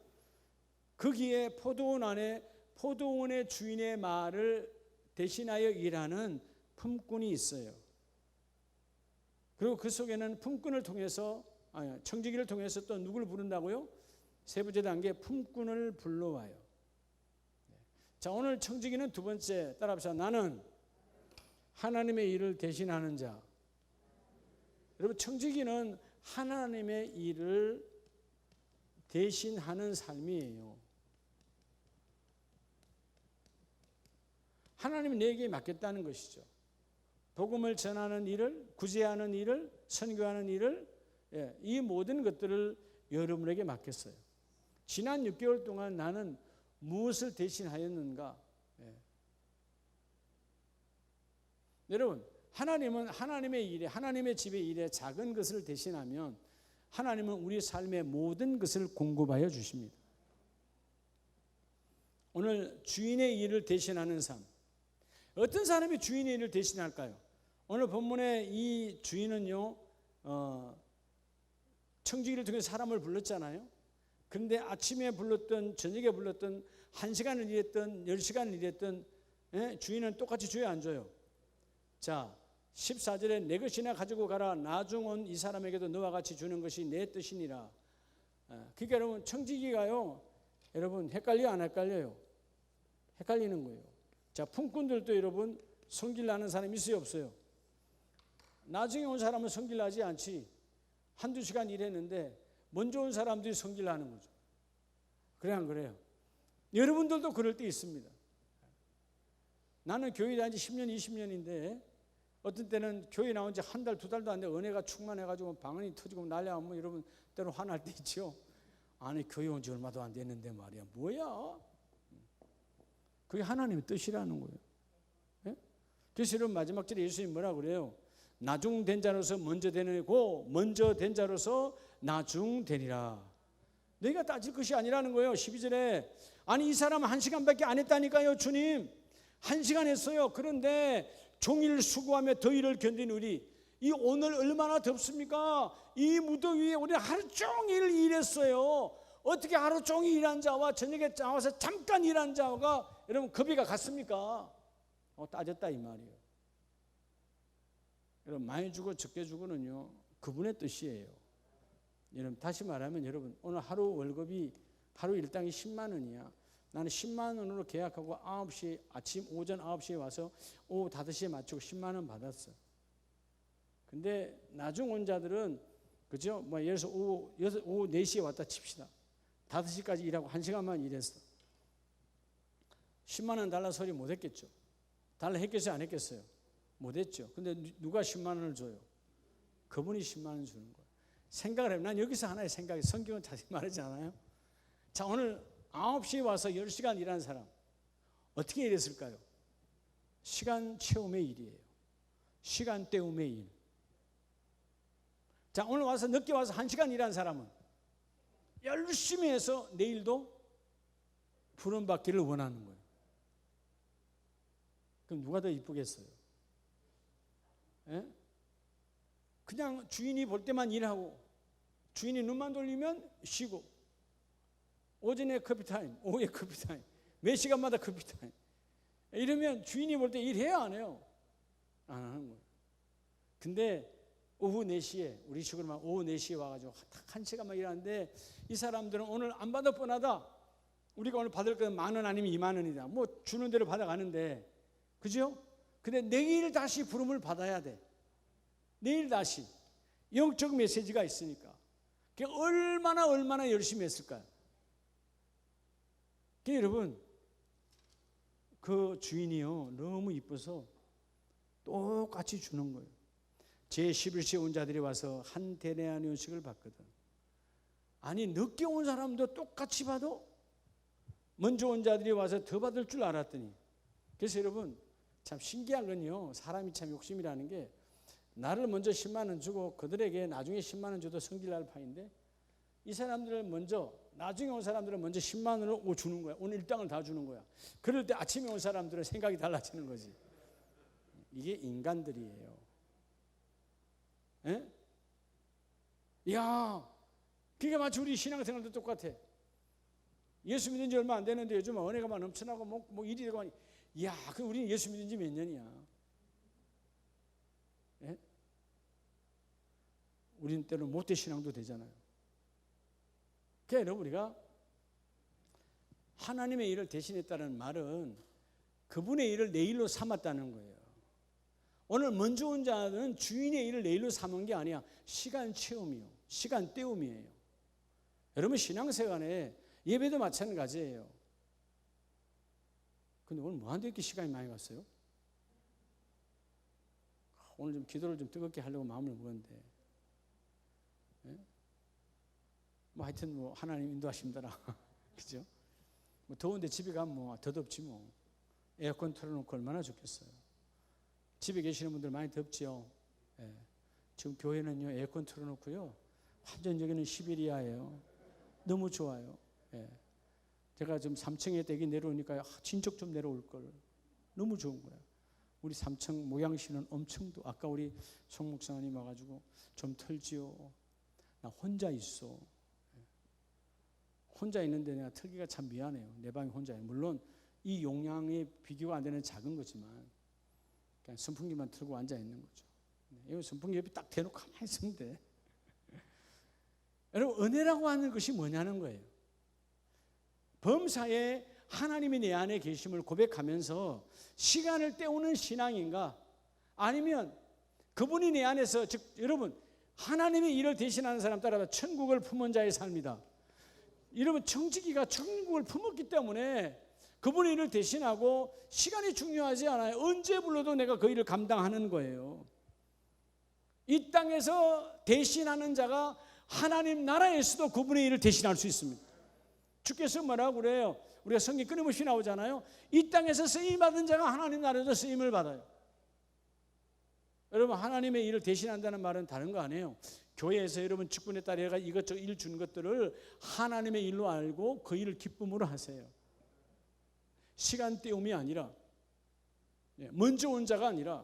거기에 포도원 안에 포도원의 주인의 말을 대신하여 일하는 품꾼이 있어요. 그리고 그 속에는 품꾼을 통해서 청지기를 통해서 또 누구를 부른다고요? 세 번째 단계 품꾼을 불러와요. 자 오늘 청지기는 두 번째 따라합시다. 나는 하나님의 일을 대신하는 자. 여러분 청지기는 하나님의 일을 대신하는 삶이에요. 하나님이 내게 맡겼다는 것이죠. 복음을 전하는 일을, 구제하는 일을, 선교하는 일을 이 모든 것들을 여러분에게 맡겼어요. 지난 6개월 동안 나는 무엇을 대신하였는가? 예. 여러분, 하나님은 하나님의 일에, 하나님의 집의 일에 작은 것을 대신하면 하나님은 우리 삶의 모든 것을 공급하여 주십니다. 오늘 주인의 일을 대신하는 삶. 어떤 사람이 주인의 일을 대신할까요? 오늘 본문의 이 주인은요, 청지기를 통해 사람을 불렀잖아요. 그런데 아침에 불렀던, 저녁에 불렀던, 1시간을 일했던, 10시간을 일했던, 주인은 똑같이 줘요, 안 줘요? 자, 14절에 내 것이나 가지고 가라. 나중 온 이 사람에게도 너와 같이 주는 것이 내 뜻이니라. 그러니까 여러분, 청지기가요, 여러분 헷갈려요, 안 헷갈려요? 헷갈리는 거예요. 자, 품꾼들도 여러분 성길 나는 사람이 있어요, 없어요? 나중에 온 사람은 성길 나지 않지. 한두 시간 일했는데 먼저 온 사람들이 성길 나는 거죠. 그래, 안 그래요? 여러분들도 그럴 때 있습니다. 나는 교회 다닌 지 10년, 20년인데 어떤 때는 교회 나온 지 한 달, 두 달도 안 돼 은혜가 충만해가지고 방언이 터지고 난리나면 여러분 때로 화날 때 있죠. 아니, 교회 온 지 얼마도 안 됐는데 말이야. 뭐야? 그게 하나님의 뜻이라는 거예요. 예? 그래서 여러분 마지막 절에 예수님이 뭐라 그래요? 나중 된 자로서 먼저 되고 먼저 된 자로서 나중 되리라. 너희가 따질 것이 아니라는 거예요. 12절에 아니 이 사람은 1시간밖에 안 했다니까요. 주님 1시간 했어요. 그런데 종일 수고하며 더위를 견딘 우리 이 오늘 얼마나 덥습니까? 이 무더위에 우리 하루 종일 일했어요. 어떻게 하루 종일 일한 자와 저녁에 나와서 잠깐 일한 자가 여러분 급이가 같습니까? 따졌다 이 말이에요. 여러분 많이 주고 적게 주고는요 그분의 뜻이에요. 여러분 다시 말하면 여러분 오늘 하루 월급이 하루 일당이 10만 원이야. 나는 10만 원으로 계약하고 9시 아침 오전 9시에 와서 오후 5시에 마치고 10만 원 받았어. 근데 나중 온 자들은 그죠? 뭐 예를 들어서 오후 4시에 왔다 칩시다. 5시까지 일하고 1시간만 일했어. 10만 원 달라 소리 못 했겠죠. 달라 했겠어요, 안 했겠어요? 못 했죠. 근데 누가 10만 원을 줘요? 그분이 10만 원 주는 거예요. 생각을 해요. 난 여기서 하나의 생각이 성경은 자세히 말하지 않아요? 자, 오늘 9시에 와서 10시간 일하는 사람 어떻게 일했을까요? 시간 채움의 일이에요. 시간 때움의 일. 자, 오늘 와서 늦게 와서 1시간 일하는 사람은 열심히 해서 내일도 부름받기를 원하는 거예요. 그럼 누가 더 이쁘겠어요? 예? 그냥 주인이 볼 때만 일하고 주인이 눈만 돌리면 쉬고 오전에 커피타임, 오후에 커피타임, 몇 시간마다 커피타임 이러면 주인이 볼 때 일해요, 안 해요? 안 하는 거예요. 근데 오후 4시에 우리 식으로 말 오후 4시에 와가지고 딱 1시간만 일하는데 이 사람들은 오늘 안 받을 뻔하다. 우리가 오늘 받을 건 10,000원 아니면 20,000원이다. 뭐 주는 대로 받아가는데 그죠? 근데 내일 다시 부름을 받아야 돼. 내일 다시 영적 메시지가 있으니까 그게 얼마나 열심히 했을까요? 여러분 그 주인이요 너무 이뻐서 똑같이 주는 거예요. 제11시에 온 자들이 와서 한 데나리온씩을 받거든. 아니 늦게 온 사람도 똑같이 받아? 먼저 온 자들이 와서 더 받을 줄 알았더니. 그래서 여러분 참 신기한 건요 사람이 참 욕심이라는 게 나를 먼저 10만 원 주고 그들에게 나중에 10만 원 줘도 성질날 판인데 이 사람들을 먼저 나중에 온 사람들은 먼저 10만 원을 주는 거야. 오늘 일당을 다 주는 거야. 그럴 때 아침에 온 사람들은 생각이 달라지는 거지. 이게 인간들이에요. 예? 야, 그게 마치 우리 신앙생활도 똑같아. 예수 믿은 지 얼마 안 되는데 요즘 은혜가 막 넘쳐나고 뭐 일이 되고 하니 야, 그 우리는 예수 믿은 지 몇 년이야? 예? 우리는 때로는 못된 신앙도 되잖아요. 그러니까 우리가 하나님의 일을 대신했다는 말은 그분의 일을 내 일로 삼았다는 거예요. 오늘 먼저 온 자는 주인의 일을 내 일로 삼은 게 아니야. 시간 체험이요. 시간 때움이에요. 여러분 신앙생활에 예배도 마찬가지예요. 근데 오늘 뭐하는데 이렇게 시간이 많이 갔어요? 오늘 좀 기도를 좀 뜨겁게 하려고 마음을 먹었는데 예? 뭐 하여튼 뭐 하나님 인도하십니다. 그죠? 뭐 더운데 집에 가면 뭐 더 덥지 뭐. 에어컨 틀어놓고 얼마나 좋겠어요. 집에 계시는 분들 많이 덥지요. 예. 지금 교회는요 에어컨 틀어놓고요 완전 여기는 시베리아예요. 너무 좋아요. 예. 제가 지금 3층에 댁이 내려오니까 진즉 좀 내려올 걸. 너무 좋은 거야. 우리 3층 모양실은 엄청 아까 우리 송 목사님 와가지고 좀 털지요. 나 혼자 있어. 혼자 있는데 내가 털기가 참 미안해요. 내 방에 혼자 있어요. 물론 이 용량이 비교가 안 되는 작은 거지만 그냥 선풍기만 틀고 앉아 있는 거죠. 이 선풍기 옆에 딱 대놓고 가만히 있으면 돼. 여러분 은혜라고 하는 것이 뭐냐는 거예요. 범사에 하나님이 내 안에 계심을 고백하면서 시간을 때우는 신앙인가, 아니면 그분이 내 안에서, 즉 여러분 하나님의 일을 대신하는 사람 따라 천국을 품은 자의 삶이다. 여러분 청지기가 천국을 품었기 때문에 그분의 일을 대신하고 시간이 중요하지 않아요. 언제 불러도 내가 그 일을 감당하는 거예요. 이 땅에서 대신하는 자가 하나님 나라에서도 그분의 일을 대신할 수 있습니다. 주께서 뭐라고 그래요? 우리가 성경 끊임없이 나오잖아요. 이 땅에서 쓰임 받은 자가 하나님 나라에서 쓰임을 받아요. 여러분 하나님의 일을 대신한다는 말은 다른 거 아니에요. 교회에서 여러분 직분에 따라 이것저것 일 준 것들을 하나님의 일로 알고 그 일을 기쁨으로 하세요. 시간 때움이 아니라, 먼저 온 자가 아니라,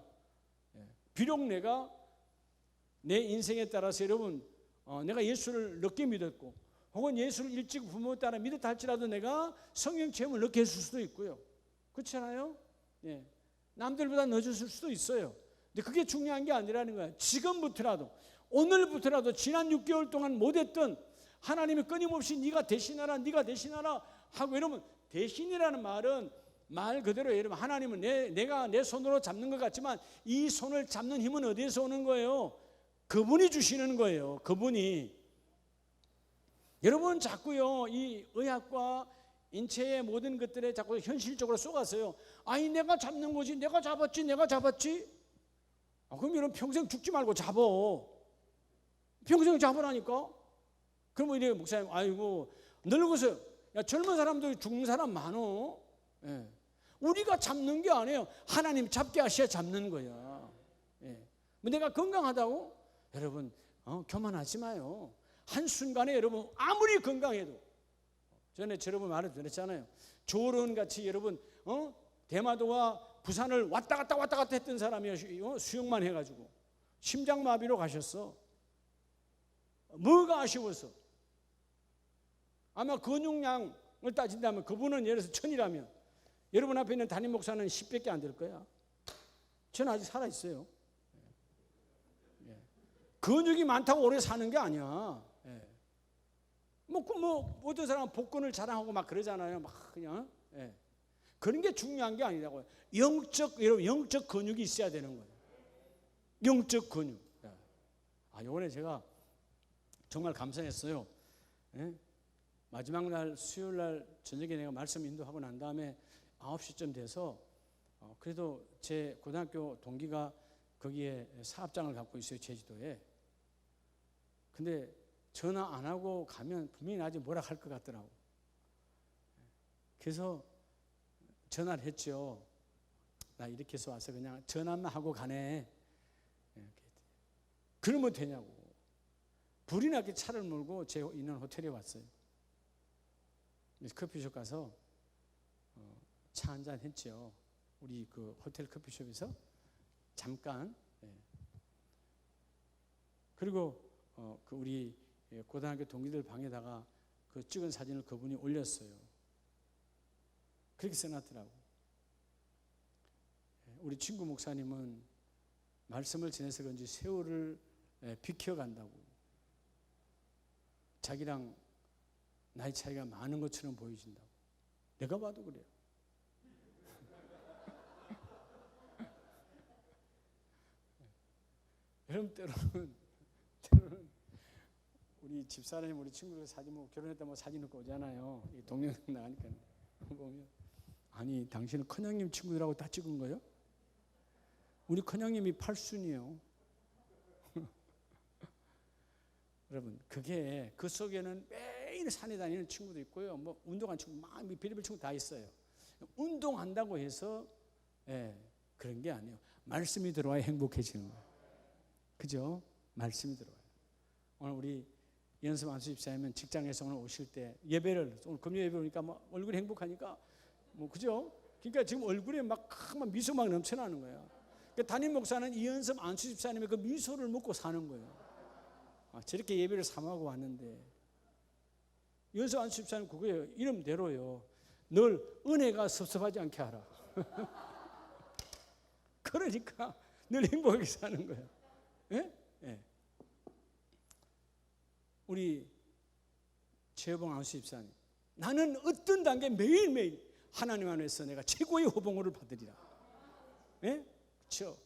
비록 내가 내 인생에 따라서 여러분 내가 예수를 늦게 믿었고 혹은 예수를 일찍 부모에 따라 믿었다 할지라도 내가 성령 체험을 늦게 했을 수도 있고요. 그렇잖아요. 남들보다 늦었을 수도 있어요. 근데 그게 중요한 게 아니라는 거예요. 지금부터라도, 오늘부터라도 지난 6개월 동안 못했던 하나님이 끊임없이 네가 대신하라 네가 대신하라 하고, 여러분 대신이라는 말은 말 그대로 여러분 하나님은 내가 내 손으로 잡는 것 같지만 이 손을 잡는 힘은 어디에서 오는 거예요? 그분이 주시는 거예요. 그분이. 여러분 자꾸요 이 의학과 인체의 모든 것들에 자꾸 현실적으로 쏘가서요, 아니 내가 잡는 거지, 내가 잡았지. 그럼 여러분 평생 죽지 말고 잡어. 평생 잡으라니까. 그러면 이래 목사님, 아이고 늙어서, 야 젊은 사람도 죽는 사람 많어. 우리가 잡는 게 아니에요. 하나님 잡게 하셔야 잡는 거야. 뭐 내가 건강하다고? 여러분 교만하지 마요. 한순간에 여러분 아무리 건강해도, 전에 여러분 말을 들었잖아요. 조론같이 여러분 대마도와 부산을 왔다 갔다 했던 사람이요, 수영만 해가지고 심장마비로 가셨어. 뭐가 아쉬워서? 아마 근육량을 따진다면 그분은 예를 들어서 1000이라면 여러분 앞에 있는 담임 목사는 10밖에 안 될 거야. 저는 아직 살아있어요. 근육이 많다고 오래 사는 게 아니야. 뭐 어떤 사람은 복근을 자랑하고 막 그러잖아요. 막 그냥 그런 게 중요한 게 아니라고요. 영적 근육이 있어야 되는 거예요. 영적 근육. 이번에 제가 정말 감사했어요. 마지막 날 수요일 날 저녁에 내가 말씀 인도하고 난 다음에 9시쯤 돼서 그래도 제 고등학교 동기가 거기에 사업장을 갖고 있어요, 제주도에. 근데 전화 안 하고 가면 분명히 나중에 뭐라 할 것 같더라고. 그래서 전화를 했죠. 나 이렇게 해서 와서 그냥 전화만 하고 가네. 그러면 되냐고. 불이 나게 차를 몰고 제 있는 호텔에 왔어요. 커피숍 가서 차 한잔 했죠. 우리 그 호텔 커피숍에서 잠깐. 그리고 그 우리 고등학교 동기들 방에다가 그 찍은 사진을 그분이 올렸어요. 그렇게 써놨더라고. 우리 친구 목사님은 말씀을 지내서 그런지 세월을 비켜간다고. 자기랑 나이 차이가 많은 것처럼 보이신다고. 내가 봐도 그래요. 여러분 때로는 우리 집사람, 우리 친구들 사진 뭐 결혼했다 뭐 사진 넣고 오잖아요. 동영상 나가니까 보면, 아니 당신은 큰형님 친구들하고 다 찍은 거예요? 우리 큰형님이 8순이에요. 여러분, 그게 그 속에는 매일 산에 다니는 친구도 있고요. 뭐 운동하는 친구, 막 별의별 친구 다 있어요. 운동한다고 해서 그런 게 아니에요. 말씀이 들어와야 행복해지는 거예요. 그죠? 말씀이 들어와요. 오늘 우리 연습 안수 집사님은 직장에서 오늘 오실 때 예배를 오늘 금요 예배 오니까 막 얼굴이 행복하니까 뭐 그죠? 그러니까 지금 얼굴에 막 미소 막 넘쳐나는 거야. 그러니까 담임 목사는 이연습 안수 집사님의 그 미소를 먹고 사는 거예요. 저렇게 예배를 삼하고 왔는데 연습 안수 집사님 그거예요. 이름대로요. 늘 은혜가 섭섭하지 않게 하라. 그러니까 늘 행복하게 사는 거예요. 예? 예. 우리 최여봉 안수 집사님, 나는 어떤 단계 매일매일 하나님 안에서 내가 최고의 호봉을 받으리라. 예? 그렇죠.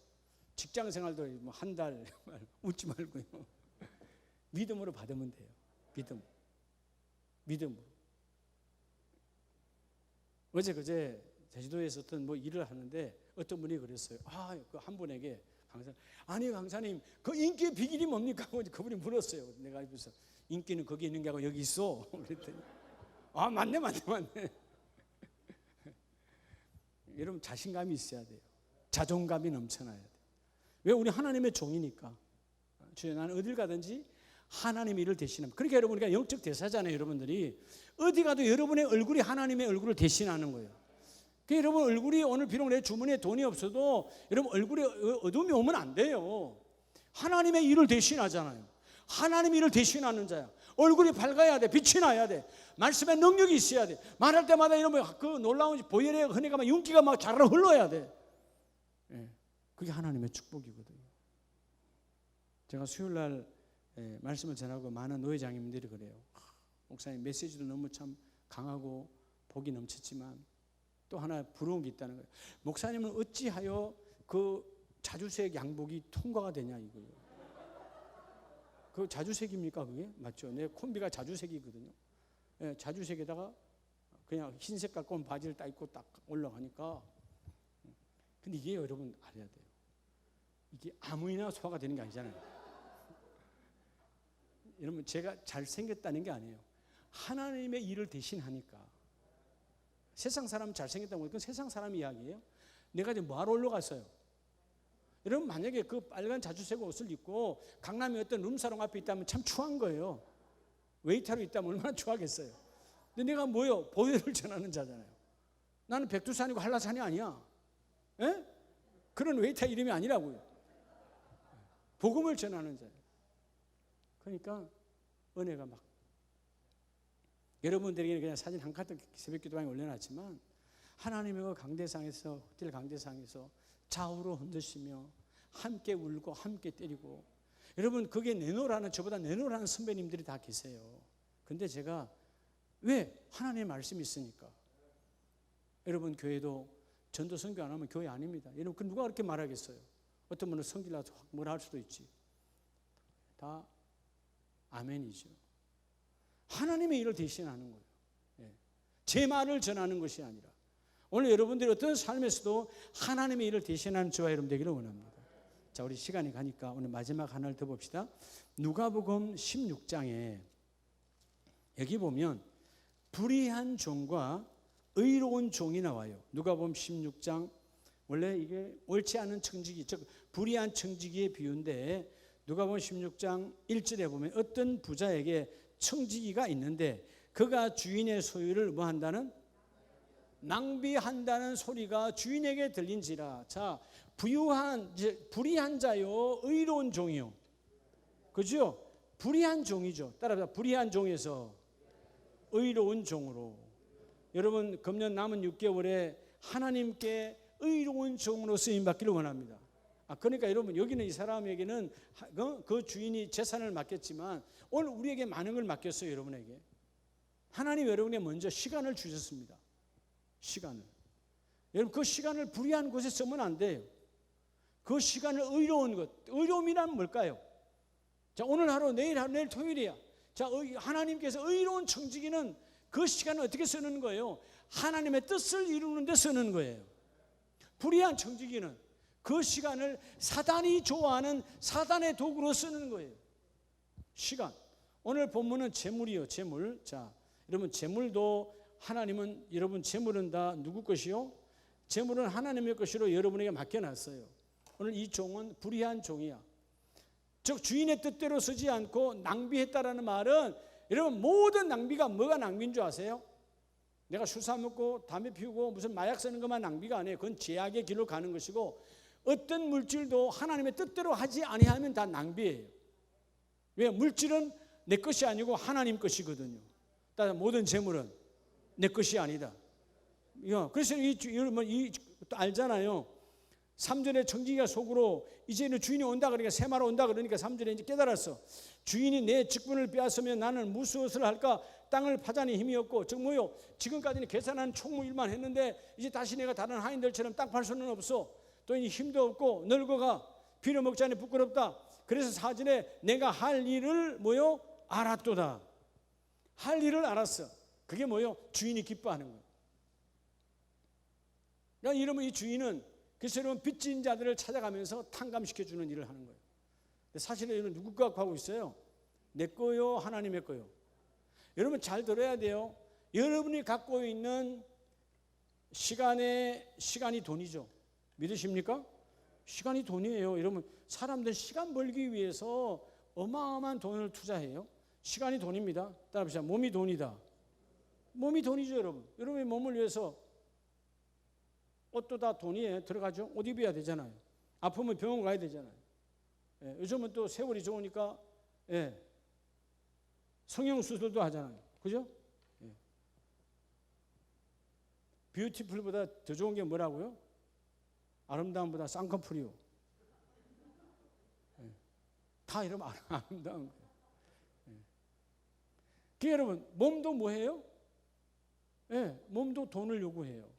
직장 생활도 뭐 한 달 웃지 말고요. 믿음으로 받으면 돼요. 믿음으로. 어제 그제 제주도에서 어떤 뭐 일을 하는데 어떤 분이 그랬어요. 그 한 분에게 강사님, 아니 강사님, 그 인기의 비결이 뭡니까? 그분이 물었어요. 내가 그래서 인기는 거기 있는 게 아니고 여기 있어. 그랬더니 맞네. 여러분 자신감이 있어야 돼요. 자존감이 넘쳐나야 돼요. 왜? 우리 하나님의 종이니까. 주여, 나는 어딜 가든지 하나님의 일을 대신합니다. 그러니까 여러분, 우리가 영적 대사잖아요. 여러분들이 어디 가도 여러분의 얼굴이 하나님의 얼굴을 대신하는 거예요. 그러니까 여러분 얼굴이 오늘 비록 내 주머니에 돈이 없어도 여러분 얼굴에 어둠이 오면 안 돼요. 하나님의 일을 대신하잖아요. 하나님의 일을 대신하는 자야. 얼굴이 밝아야 돼. 빛이 나야 돼. 말씀에 능력이 있어야 돼. 말할 때마다 이러면 그 놀라운 보혈의 은혜가 막 윤기가 막 자라로 흘러야 돼. 그게 하나님의 축복이거든요. 제가 수요일 날 말씀을 전하고 많은 노회장님들이 그래요. 목사님 메시지도 너무 참 강하고 복이 넘쳤지만 또 하나 부러운 게 있다는 거예요. 목사님은 어찌하여 그 자주색 양복이 통과가 되냐 이거예요. 그 자주색입니까 그게? 맞죠? 내 콤비가 자주색이거든요. 자주색에다가 그냥 흰색 갖고 온 바지를 딱 입고 딱 올라가니까. 근데 이게 여러분 알아야 돼요. 이게 아무나 소화가 되는 게 아니잖아요. 여러분 제가 잘생겼다는 게 아니에요. 하나님의 일을 대신하니까. 세상 사람 잘생겼다고 그건 세상 사람 이야기예요. 내가 지금 뭐하러 올라갔어요? 여러분 만약에 그 빨간 자주색 옷을 입고 강남의 어떤 룸사롱 앞에 있다면 참 추한 거예요. 웨이터로 있다면 얼마나 추하겠어요. 근데 내가 뭐요? 보혈을 전하는 자잖아요. 나는 백두산이고 한라산이 아니야. 에? 그런 웨이터 이름이 아니라고요. 복음을 전하는 자예요. 그러니까 은혜가 막 여러분들에게는 그냥 사진 한 카드 새벽 기도방에 올려놨지만 하나님의 그 강대상에서 호텔 강대상에서 좌우로 흔드시며 함께 울고 함께 때리고 여러분 그게 내노라는 저보다 내노라는 선배님들이 다 계세요. 근데 제가 왜? 하나님의 말씀이 있으니까. 여러분 교회도 전도 선교 안 하면 교회 아닙니다. 여러분 그 누가 그렇게 말하겠어요? 어떤 분은 성질나서 뭐라 할 수도 있지. 다 아멘이죠. 하나님의 일을 대신하는 거예요. 제 말을 전하는 것이 아니라 오늘 여러분들이 어떤 삶에서도 하나님의 일을 대신하는 저와 여러분 되기를 원합니다. 자, 우리 시간이 가니까 오늘 마지막 하나를 더 봅시다. 누가복음 16장에 여기 보면 불의한 종과 의로운 종이 나와요. 누가복음 16장 원래 이게 옳지 않은 청지기, 즉 불의한 청지기의 비유인데 누가복음 16장 1절에 보면 어떤 부자에게 청지기가 있는데 그가 주인의 소유를 뭐 한다는? 낭비한다는 소리가 주인에게 들린지라. 자, 불의한 자요, 의로운 종이요. 그죠? 불의한 종이죠. 따라서 불의한 종에서 의로운 종으로. 여러분 금년 남은 6개월에 하나님께 의로운 종으로 쓰임 받기를 원합니다. 그러니까 여러분 여기는 이 사람에게는 그 주인이 재산을 맡겼지만 오늘 우리에게 많은 걸 맡겼어요. 여러분에게 하나님 여러분에게 먼저 시간을 주셨습니다. 시간을. 여러분 그 시간을 불의한 곳에 쓰면 안 돼요. 그 시간을 의로운 것. 의로움이란 뭘까요? 자, 오늘 하루 내일 하루 내일 토요일이야. 자, 하나님께서 의로운 청지기는 그 시간을 어떻게 쓰는 거예요? 하나님의 뜻을 이루는 데 쓰는 거예요. 불의한 청지기는 그 시간을 사단이 좋아하는 사단의 도구로 쓰는 거예요. 시간. 오늘 본문은 재물이요, 재물. 자, 여러분 재물도 하나님은 여러분 재물은 다 누구 것이요? 재물은 하나님의 것으로 여러분에게 맡겨놨어요. 오늘 이 종은 불의한 종이야. 즉 주인의 뜻대로 쓰지 않고 낭비했다라는 말은 여러분 모든 낭비가 뭐가 낭비인 줄 아세요? 내가 술 사 먹고 담배 피우고 무슨 마약 쓰는 것만 낭비가 아니에요. 그건 죄악의 길로 가는 것이고 어떤 물질도 하나님의 뜻대로 하지 아니하면 다 낭비예요. 왜? 물질은 내 것이 아니고 하나님 것이거든요. 따라서 모든 재물은 내 것이 아니다. 그래서 여러분 또 알잖아요. 3절에 청지기가 속으로 이제는 주인이 온다 그러니까 세마로 온다 그러니까 3절에 이제 깨달았어. 주인이 내 직분을 빼앗으면 나는 무엇을 할까? 땅을 파자니 힘이 없고 즉 뭐요? 지금까지는 계산하는 총무일만 했는데 이제 다시 내가 다른 하인들처럼 땅 팔 수는 없어. 또 이제 힘도 없고 늙어가 빌어먹지 않니 부끄럽다. 그래서 4절에 내가 할 일을 뭐요? 알았도다. 할 일을 알았어. 그게 뭐요? 주인이 기뻐하는 거예요. 그러니까 이러면 이 주인은 그래서 여러분 빚진 자들을 찾아가면서 탕감시켜주는 일을 하는 거예요. 사실은 이건 누구 거 하고 있어요? 내 거요? 하나님의 거요? 여러분 잘 들어야 돼요. 여러분이 갖고 있는 시간이 돈이죠. 믿으십니까? 시간이 돈이에요. 여러분 사람들 시간 벌기 위해서 어마어마한 돈을 투자해요. 시간이 돈입니다. 따라합시다. 몸이 돈이다. 몸이 돈이죠, 여러분. 여러분의 몸을 위해서 옷도 다 돈이 들어가죠. 옷 입어야 되잖아요. 아프면 병원 가야 되잖아요. 예, 요즘은 또 세월이 좋으니까 성형수술도 하잖아요. 그죠? 예. 뷰티풀보다 더 좋은 게 뭐라고요? 아름다움보다 쌍꺼풀이요. 예. 다 이러면 아름다운 거예요. 예. 그 여러분 몸도 뭐해요? 예, 몸도 돈을 요구해요.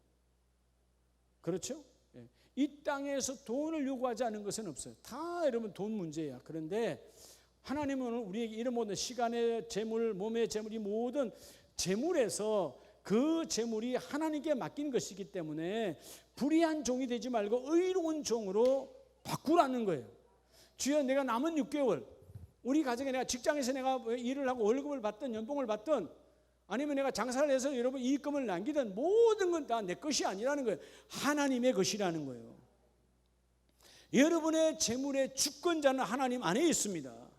그렇죠? 예. 이 땅에서 돈을 요구하지 않은 것은 없어요. 다 여러분 돈 문제야. 그런데 하나님은 우리에게 이런 모든 시간의 재물, 몸의 재물, 이 모든 재물에서 그 재물이 하나님께 맡긴 것이기 때문에 불의한 종이 되지 말고 의로운 종으로 바꾸라는 거예요. 주여 내가 남은 6개월 우리 가정에 내가 직장에서 내가 일을 하고 월급을 받든 연봉을 받든 아니면 내가 장사를 해서 여러분 이익금을 남기든 모든 건 다 내 것이 아니라는 거예요. 하나님의 것이라는 거예요. 여러분의 재물의 주권자는 하나님 안에 있습니다.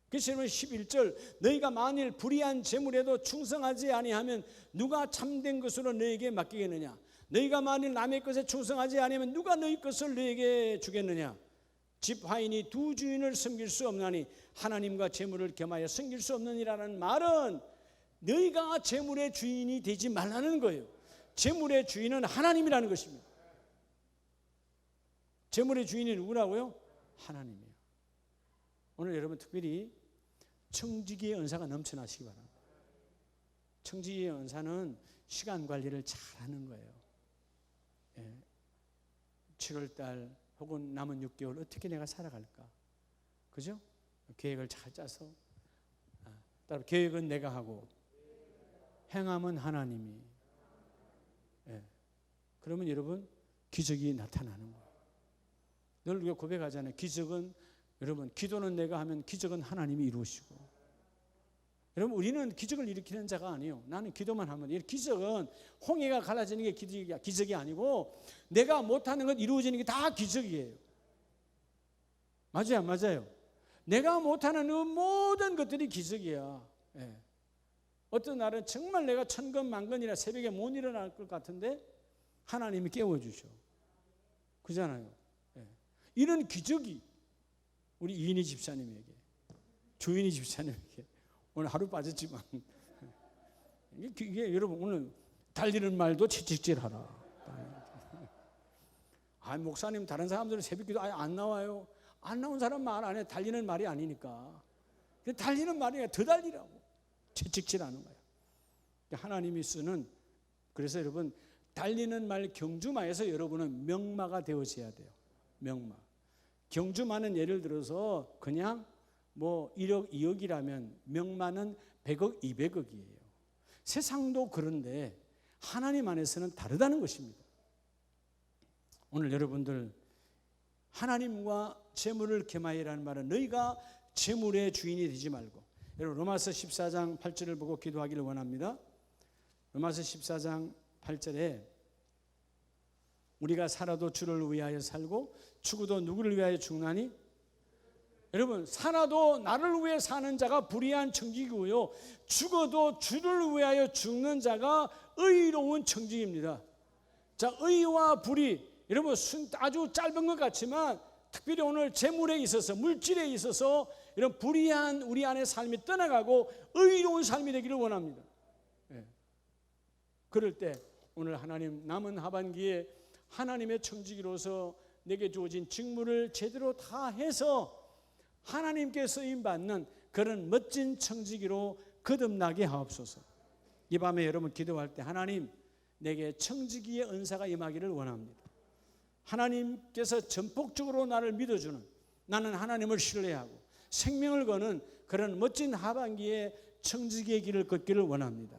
그래서 여러분 11절 너희가 만일 불의한 재물에도 충성하지 아니하면 누가 참된 것으로 너희에게 맡기겠느냐. 너희가 만일 남의 것에 충성하지 아니하면 누가 너희 것을 너희에게 주겠느냐. 집 하인이 두 주인을 섬길 수 없나니 하나님과 재물을 겸하여 섬길 수 없느니라는 말은 너희가 재물의 주인이 되지 말라는 거예요. 재물의 주인은 하나님이라는 것입니다. 재물의 주인이 누구라고요? 하나님이에요. 오늘 여러분 특별히 청지기의 은사가 넘쳐나시기 바랍니다. 청지기의 은사는 시간 관리를 잘하는 거예요. 7월달 혹은 남은 6개월 어떻게 내가 살아갈까? 그죠? 계획을 잘 짜서 따로 계획은 내가 하고 행함은 하나님이. 그러면 여러분 기적이 나타나는 거예요. 늘 우리가 고백하잖아요. 기적은 여러분 기도는 내가 하면 기적은 하나님이 이루시고. 여러분 우리는 기적을 일으키는 자가 아니에요. 나는 기도만 하면. 기적은 홍해가 갈라지는 게 기적이 아니고 내가 못하는 것 이루어지는 게 다 기적이에요. 맞아요, 맞아요. 내가 못하는 모든 것들이 기적이야. 어떤 날은 정말 내가 천근만근이라 새벽에 못 일어날 것 같은데 하나님이 깨워주셔. 그잖아요. 이런 기적이 우리 이인희 집사님에게, 조인희 집사님에게 오늘 하루 빠졌지만 이게 여러분 오늘 달리는 말도 채찍질하라. 목사님 다른 사람들은 새벽기도 아예 안 나와요. 안 나온 사람 말 안 해. 달리는 말이 아니니까. 달리는 말이 더 달리라고. 채찍질하는 거야. 하나님이 쓰는. 그래서 여러분 달리는 말 경주마에서 여러분은 명마가 되어져야 돼요. 명마. 경주마는 예를 들어서 그냥 뭐 1억 2억이라면 명마는 100억 200억이에요. 세상도 그런데 하나님 안에서는 다르다는 것입니다. 오늘 여러분들 하나님과 재물을 겸하여라는 말은 너희가 재물의 주인이 되지 말고 여러분 로마서 14장 8절을 보고 기도하기를 원합니다. 로마서 14장 8절에 우리가 살아도 주를 위하여 살고 죽어도 누구를 위하여 죽나니? 여러분 살아도 나를 위해 사는 자가 불의한 청지기고요, 죽어도 주를 위하여 죽는 자가 의로운 청지기입니다. 자, 의와 불의, 여러분 아주 짧은 것 같지만 특별히 오늘 재물에 있어서, 물질에 있어서 이런 불의한 우리 안의 삶이 떠나가고 의로운 삶이 되기를 원합니다. 그럴 때 오늘 하나님 남은 하반기에 하나님의 청지기로서 내게 주어진 직무를 제대로 다 해서 하나님께 쓰임받는 그런 멋진 청지기로 거듭나게 하옵소서. 이 밤에 여러분 기도할 때 하나님 내게 청지기의 은사가 임하기를 원합니다. 하나님께서 전폭적으로 나를 믿어주는, 나는 하나님을 신뢰하고 생명을 거는 그런 멋진 하반기에 청지기의 길을 걷기를 원합니다.